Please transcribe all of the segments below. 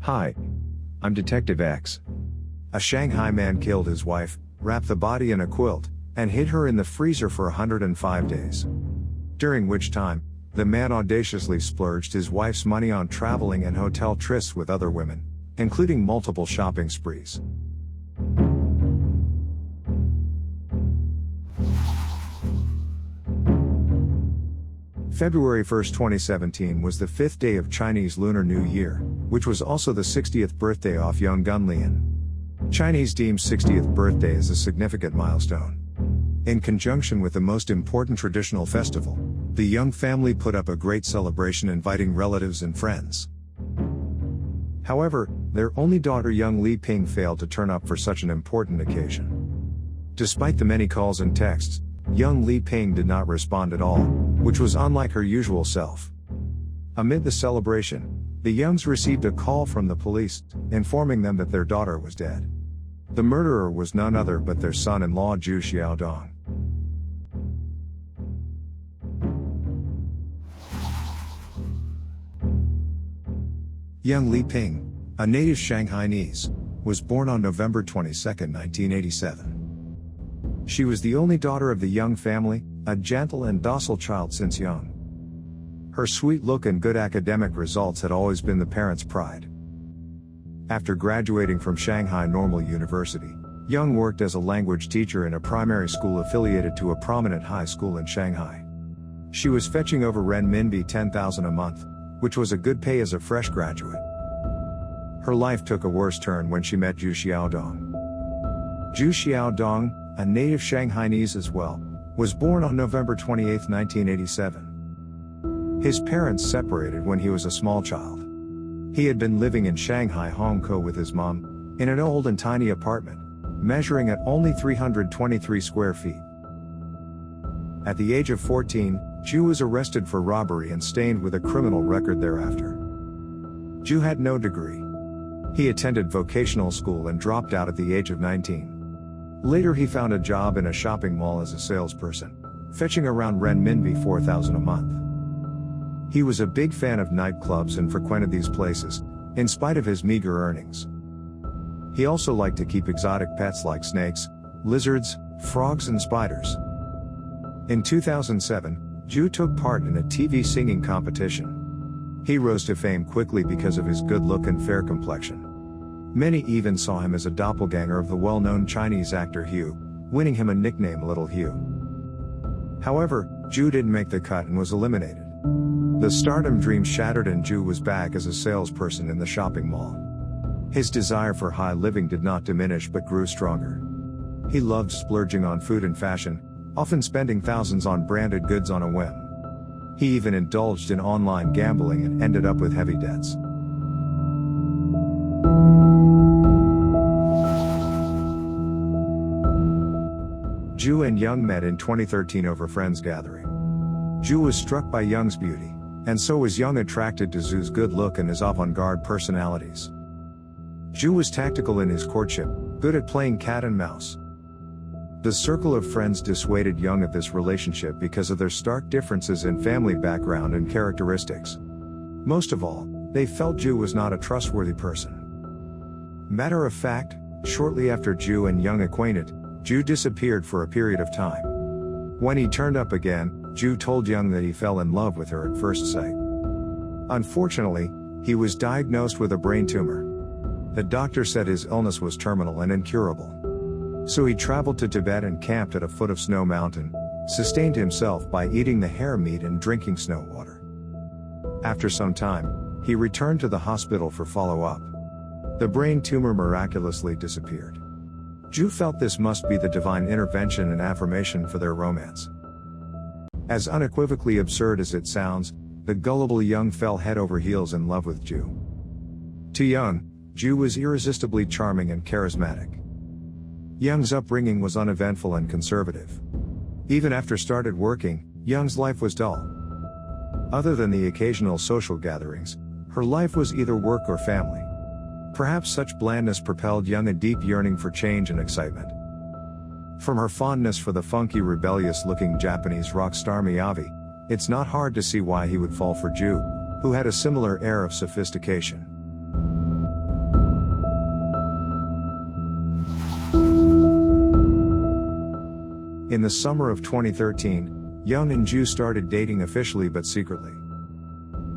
Hi. I'm Detective X. A Shanghai man killed his wife, wrapped the body in a quilt, and hid her in the freezer for 105 days. During which time, the man audaciously splurged his wife's money on traveling and hotel trysts with other women, including multiple shopping sprees. February 1, 2017 was the 5th day of Chinese Lunar New Year, which was also the 60th birthday of young Gun Lian. Chinese deems 60th birthday as a significant milestone. In conjunction with the most important traditional festival, the young family put up a great celebration inviting relatives and friends. However, their only daughter young Li Ping failed to turn up for such an important occasion. Despite the many calls and texts, young Li Ping did not respond at all, which was unlike her usual self. Amid the celebration, the Youngs received a call from the police, informing them that their daughter was dead. The murderer was none other but their son-in-law Zhu Xiaodong. Young Li Ping, a native Shanghainese, was born on November 22, 1987. She was the only daughter of the Young family, a gentle and docile child since young. Her sweet look and good academic results had always been the parents' pride. After graduating from Shanghai Normal University, Young worked as a language teacher in a primary school affiliated to a prominent high school in Shanghai. She was fetching over renminbi 10,000 a month, which was a good pay as a fresh graduate. Her life took a worse turn when she met Zhu Xiaodong. Zhu Xiaodong, a native Shanghainese as well, was born on November 28, 1987. His parents separated when he was a small child. He had been living in Shanghai, Hongkou with his mom, in an old and tiny apartment, measuring at only 323 square feet. At the age of 14, Zhu was arrested for robbery and stained with a criminal record thereafter. Zhu had no degree. He attended vocational school and dropped out at the age of 19. Later he found a job in a shopping mall as a salesperson, fetching around renminbi 4,000 a month. He was a big fan of nightclubs and frequented these places, in spite of his meager earnings. He also liked to keep exotic pets like snakes, lizards, frogs and spiders. In 2007, Zhu took part in a TV singing competition. He rose to fame quickly because of his good look and fair complexion. Many even saw him as a doppelganger of the well-known Chinese actor Hugh, winning him a nickname Little Hugh. However, Zhu didn't make the cut and was eliminated. The stardom dream shattered and Zhu was back as a salesperson in the shopping mall. His desire for high living did not diminish but grew stronger. He loved splurging on food and fashion, often spending thousands on branded goods on a whim. He even indulged in online gambling and ended up with heavy debts. Zhu and Young met in 2013 over friends gathering. Zhu was struck by Young's beauty, and so was Young attracted to Zhu's good look and his avant-garde personalities. Zhu was tactical in his courtship, good at playing cat and mouse. The circle of friends dissuaded Young of this relationship because of their stark differences in family background and characteristics. Most of all, they felt Zhu was not a trustworthy person. Matter of fact, shortly after Zhu and Young acquainted, Zhu disappeared for a period of time. When he turned up again, Zhu told Young that he fell in love with her at first sight. Unfortunately, he was diagnosed with a brain tumor. The doctor said his illness was terminal and incurable. So he traveled to Tibet and camped at a foot of Snow Mountain, sustained himself by eating the hare meat and drinking snow water. After some time, he returned to the hospital for follow-up. The brain tumor miraculously disappeared. Zhu felt this must be the divine intervention and affirmation for their romance. As unequivocally absurd as it sounds, the gullible Young fell head over heels in love with Zhu. To Young, Zhu was irresistibly charming and charismatic. Young's upbringing was uneventful and conservative. Even after started working, Young's life was dull. Other than the occasional social gatherings, her life was either work or family. Perhaps such blandness propelled Young a deep yearning for change and excitement. From her fondness for the funky rebellious-looking Japanese rock star Miyavi, it's not hard to see why he would fall for Zhu, who had a similar air of sophistication. the summer of 2013, Young and Ju started dating officially but secretly.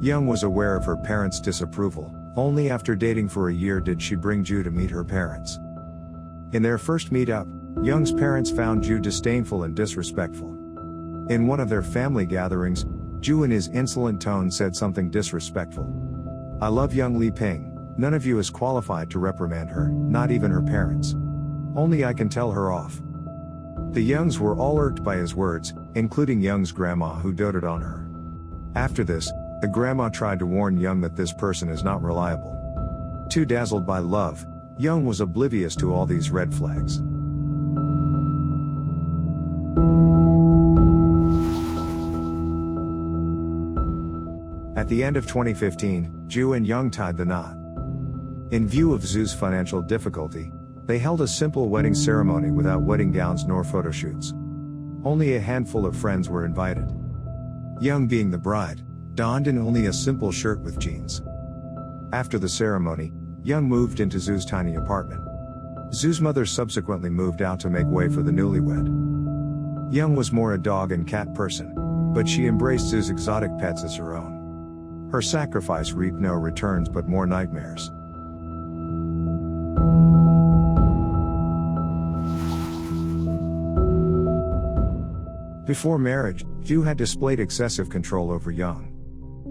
Young was aware of her parents' disapproval. Only after dating for a year did she bring Ju to meet her parents. In their first meet-up, Young's parents found Ju disdainful and disrespectful. In one of their family gatherings, Ju in his insolent tone said something disrespectful. "I love young Li Ping, none of you is qualified to reprimand her, not even her parents. Only I can tell her off." The Youngs were all irked by his words, including Young's grandma who doted on her. After this, the grandma tried to warn Young that this person is not reliable. Too dazzled by love, Young was oblivious to all these red flags. At the end of 2015, Ju and Young tied the knot. In view of Zu's financial difficulty, they held a simple wedding ceremony without wedding gowns nor photo shoots. Only a handful of friends were invited. Young, being the bride, donned in only a simple shirt with jeans. After the ceremony, Young moved into Zu's tiny apartment. Zu's mother subsequently moved out to make way for the newlywed. Young was more a dog and cat person, but she embraced Zu's exotic pets as her own. Her sacrifice reaped no returns but more nightmares. Before marriage, Ju had displayed excessive control over Young.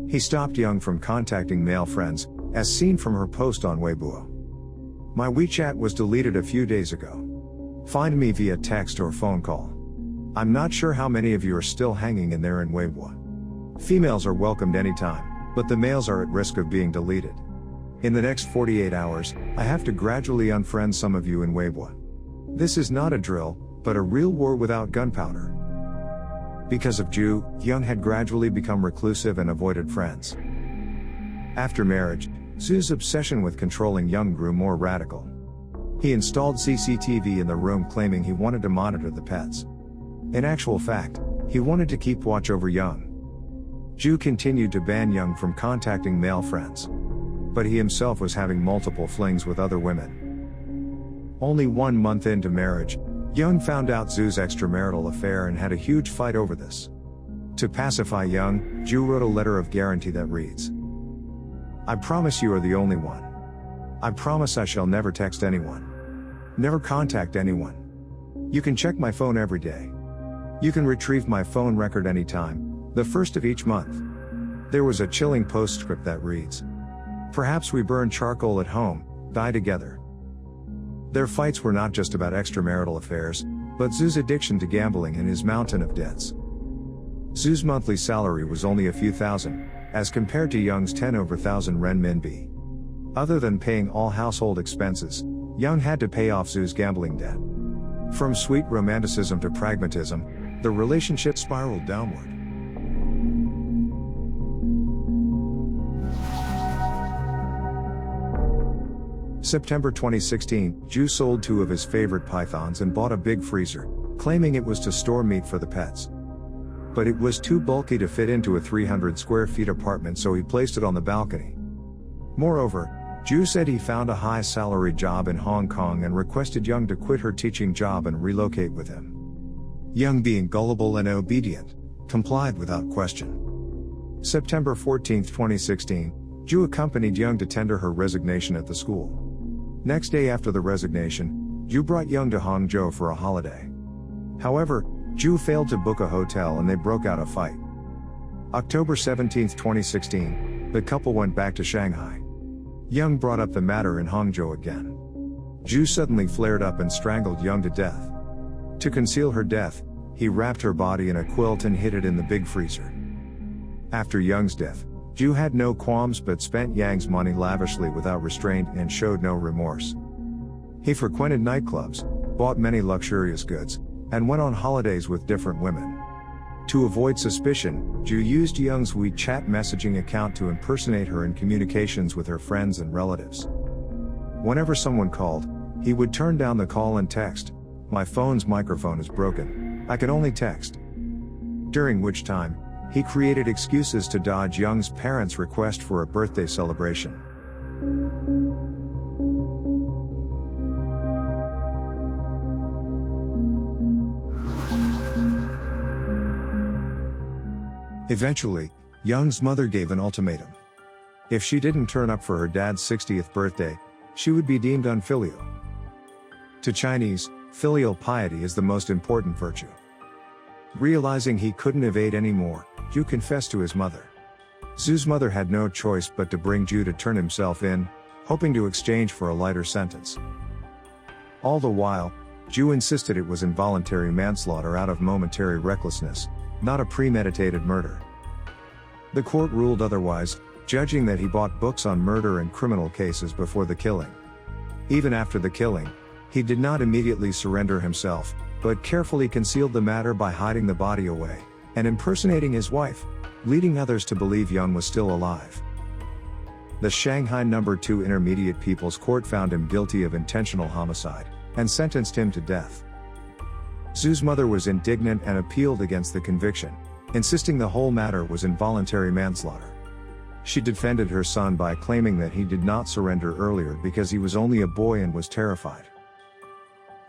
He stopped Young from contacting male friends, as seen from her post on Weibo. "My WeChat was deleted a few days ago. Find me via text or phone call. I'm not sure how many of you are still hanging in there in Weibo. Females are welcomed anytime, but the males are at risk of being deleted. In the next 48 hours, I have to gradually unfriend some of you in Weibo. This is not a drill, but a real war without gunpowder." Because of Ju, Young had gradually become reclusive and avoided friends. After marriage, Zu's obsession with controlling Young grew more radical. He installed CCTV in the room, claiming he wanted to monitor the pets. In actual fact, he wanted to keep watch over Young. Ju continued to ban Young from contacting male friends. But he himself was having multiple flings with other women. Only 1 month into marriage, Young found out Zu's extramarital affair and had a huge fight over this. To pacify Young, Ju wrote a letter of guarantee that reads, "I promise you are the only one. I promise I shall never text anyone. Never contact anyone. You can check my phone every day. You can retrieve my phone record anytime, the first of each month." There was a chilling postscript that reads, "Perhaps we burn charcoal at home, die together." Their fights were not just about extramarital affairs, but Zu's addiction to gambling and his mountain of debts. Zu's monthly salary was only a few thousand, as compared to Young's 10 over thousand renminbi. Other than paying all household expenses, Young had to pay off Zu's gambling debt. From sweet romanticism to pragmatism, the relationship spiraled downward. September 2016, Ju sold 2 of his favorite pythons and bought a big freezer, claiming it was to store meat for the pets. But it was too bulky to fit into a 300 square feet apartment, so he placed it on the balcony. Moreover, Ju said he found a high salary job in Hong Kong and requested Young to quit her teaching job and relocate with him. Young, being gullible and obedient, complied without question. September 14, 2016, Ju accompanied Young to tender her resignation at the school. Next day after the resignation, Ju brought Young to Hangzhou for a holiday. However, Ju failed to book a hotel and they broke out a fight. October 17, 2016, the couple went back to Shanghai. Young brought up the matter in Hangzhou again. Ju suddenly flared up and strangled Young to death. To conceal her death, he wrapped her body in a quilt and hid it in the big freezer. After Young's death, Ju had no qualms but spent Yang's money lavishly without restraint and showed no remorse. He frequented nightclubs, bought many luxurious goods, and went on holidays with different women. To avoid suspicion, Ju used Young's WeChat messaging account to impersonate her in communications with her friends and relatives. Whenever someone called, he would turn down the call and text, "My phone's microphone is broken. I can only text." During which time, he created excuses to dodge Young's parents' request for a birthday celebration. Eventually, Young's mother gave an ultimatum. If she didn't turn up for her dad's 60th birthday, she would be deemed unfilial. To Chinese, filial piety is the most important virtue. Realizing he couldn't evade anymore, Zhu confessed to his mother. Zhu's mother had no choice but to bring Zhu to turn himself in, hoping to exchange for a lighter sentence. All the while, Zhu insisted it was involuntary manslaughter out of momentary recklessness, not a premeditated murder. The court ruled otherwise, judging that he bought books on murder and criminal cases before the killing. Even after the killing, he did not immediately surrender himself, but carefully concealed the matter by hiding the body away and impersonating his wife, leading others to believe Young was still alive. The Shanghai No. 2 Intermediate People's Court found him guilty of intentional homicide and sentenced him to death. Zhu's mother was indignant and appealed against the conviction, insisting the whole matter was involuntary manslaughter. She defended her son by claiming that he did not surrender earlier because he was only a boy and was terrified.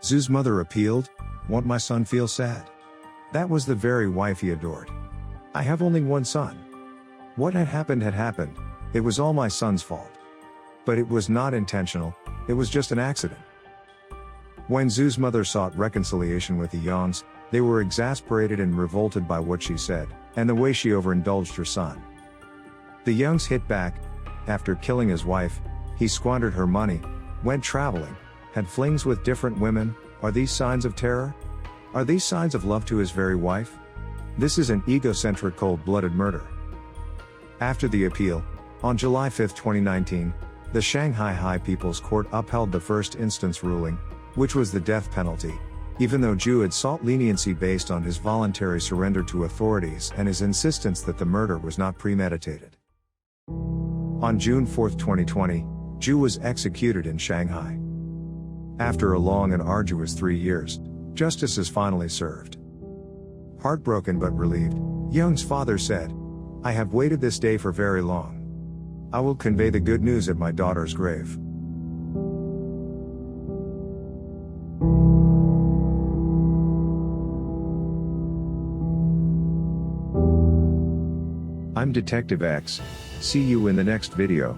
Zhu's mother appealed, "Won't my son feel sad? That was the very wife he adored. I have only one son. What had happened, it was all my son's fault. But it was not intentional, it was just an accident." When Zhu's mother sought reconciliation with the Youngs, they were exasperated and revolted by what she said, and the way she overindulged her son. The Youngs hit back. After killing his wife, he squandered her money, went traveling, had flings with different women. Are these signs of terror? Are these signs of love to his very wife? This is an egocentric, cold-blooded murder. After the appeal, on July 5, 2019, the Shanghai High People's Court upheld the first instance ruling, which was the death penalty, even though Zhu had sought leniency based on his voluntary surrender to authorities and his insistence that the murder was not premeditated. On June 4, 2020, Zhu was executed in Shanghai. After a long and arduous 3 years, justice is finally served. Heartbroken but relieved, Young's father said, "I have waited this day for very long. I will convey the good news at my daughter's grave." I'm Detective X. See you in the next video.